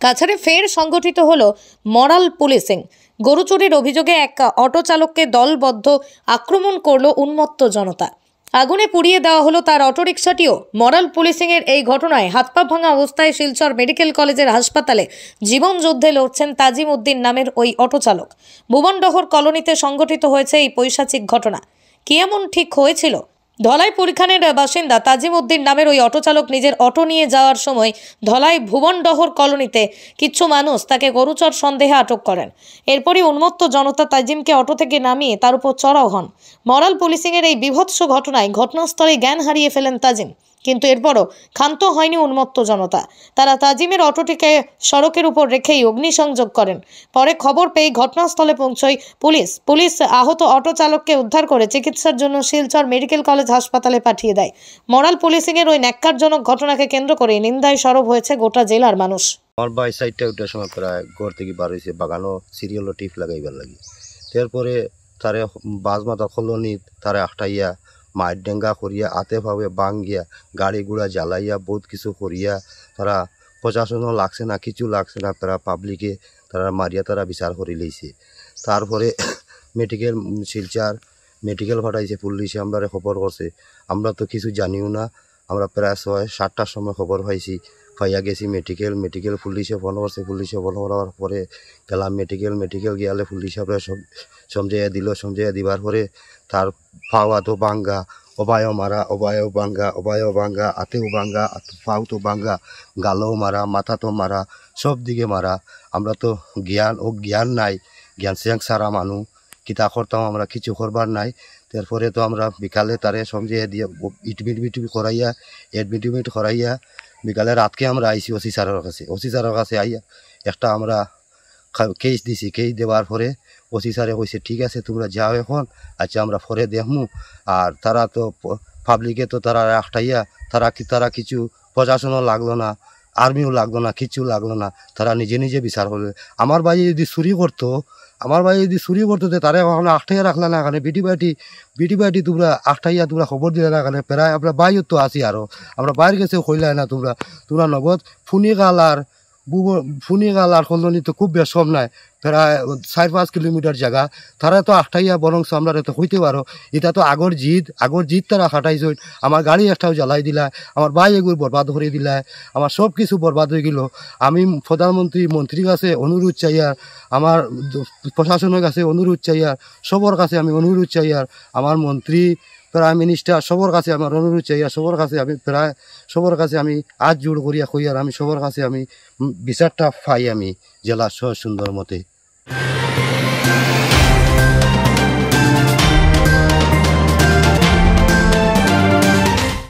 কাছাড়ে ফের সংগঠিত হলো মরাল পুলিশিং। গরু চুরির অভিযোগে এক অটো চালককে দলবদ্ধ আক্রমণ করলো উন্মত্ত জনতা। আগুনে পুড়িয়ে দেওয়া হলো তার অটোরিকশাটিও। মরাল পুলিশিংয়ের এই ঘটনায় হাত পা ভাঙা অবস্থায় শিলচর মেডিকেল কলেজের হাসপাতালে জীবন যুদ্ধে লড়ছেন তাজিম উদ্দিন নামের ওই অটো চালক। ভুবনডহর কলোনিতে সংগঠিত হয়েছে এই পৈশাচিক ঘটনা। কি এমন ঠিক হয়েছিল? ধলাই পরীক্ষানের বাসিন্দা তাজিম উদ্দিন নামের ওই অটো চালক নিজের অটো নিয়ে যাওয়ার সময় ধলাই ভুবনডহর কলোনিতে কিছু মানুষ তাকে গরুচর সন্দেহে আটক করেন। এরপরই উন্মত্ত জনতা তাজিমকে অটো থেকে নামিয়ে তার উপর চড়াও হন। মরাল পুলিশিংয়ের এই বিভৎস ঘটনায় ঘটনাস্থলে জ্ঞান হারিয়ে ফেলেন তাজিম, কিন্তু এরপরও ক্ষান্ত হয়নি উন্মত্ত জনতা। তারা তাজিমের অটোটিকে সড়কের উপর রেখেই অগ্নিসংযোগ করেন। পরে খবর পেয়ে ঘটনাস্থলে পৌঁছয় পুলিশ আহত অটো চালককে উদ্ধার করে চিকিৎসার জন্য শিলচর মেডিকেল কলেজ হাসপাতালে পাঠিয়ে দেয়। মরাল পুলিশিংয়ের ওই ন্যাক্কারজনক ঘটনাকে কেন্দ্র করে নিন্দায় সরব হয়েছে গোটা জেলার মানুষ। আমার বাই সাইডটা ওইটার সময় প্রায় ঘর থেকে বার হয়েছে বাগানো সিরিয়াল টিপ লাগাইবার লাগে। তারপরে তারে বাজমাতা কলোনি তারে আটাইয়া মায়ের ডেঙ্গা করিয়া আতে ভাবে বাঙ্গিয়া গাড়ি গুড়া জ্বালাইয়া বহুত কিছু করিয়া তারা প্রশাসনও লাগছে না, কিছু লাগছে না, তারা পাবলিকে তারা মারিয়া তারা বিচার করে লইছে। তারপরে শিলচার মেডিকেল ফাটাইছে পুলিশে, আমরা খবর করছে। আমরা তো কিছু জানিও না। আমরা প্রায় 6-7টার সময় খবর পাইছি, পাইয়া গেছি মেডিকেল পুলিশে ফোন করছে। পুলিশে ফোন করার পরে গেলাম মেডিকেল গিয়ালে পুলিশে সমঝাইয়া দিবার পরে তার পাওয়া তো ভাঙ্গা, অবায়ও ভাঙ্গা, আতেও ভাঙ্গা, পাও তো ভাঙ্গা, গালও মারা, মাথা তো মারা, সব দিকে মারা। আমরা তো জ্ঞান নাই, জ্ঞান সিয়াং সারা মানুষ কিতা করতাম, আমরা কিছু করবার নাই। তারপরে তো আমরা বিকালে তারে সমঝাইয়া দিয়ে এডমিট করাইয়া বিকালে রাতকে আমরা আইসি ওসি স্যারের কাছে আইয়া একটা আমরা কেস দিছি। কেস দেওয়ার পরে ওসি স্যারে কইছে ঠিক আছে তোমরা যাও এখন, আচ্ছা আমরা পরে দেখমু। আর তারা তো পাবলিকে তো তারা আটাইয়া তারা কিছু প্রশাসনও লাগলো না, আর্মিও লাগলো না, কিছু লাগলো না, তারা নিজে বিচার করবে। আমার ভাই যদি চুরি করতো তারা এখন আটাইয়া রাখলা না, এখানে বিটি বাটি তোমরা আটাইয়া তোমরা খবর দিলে না, এখানে প্রায় আমরা বাইর তো আছি। আরো আমরা বাইরে গেছে কইলাই না তোমরা নগদ ফুনিগাল আর কলোনি তো খুব বেশম নাই, প্রায় 4-5 কিলোমিটার জায়গা। তারা তো আটাইয়া বরং আমরা তো হইতে পারো। এটা তো আগর জিদ তারা খাটাইছ। আমার গাড়ি একটাও জ্বালাই দিলা, আমার ভাই এগুলো বরবাদ করে দিলা, আমার সব কিছু বরবাদ হয়ে গেল। আমি মন্ত্রীর কাছে অনুরোধ চাইয়ার, আমার প্রশাসনের কাছে অনুরোধ চাইয়ার, সবার কাছে আমি অনুরোধ চাইয়ার, আমার মন্ত্রী প্রাইম মিনিস্টার সবার কাছে আমার অনুরোধ চাইয়া, সবার কাছে আমি আজ জোর করিয়া কইয়ার আমি সবার কাছে আমি বিচারটা পাই আমি জেলা সুন্দর মতে।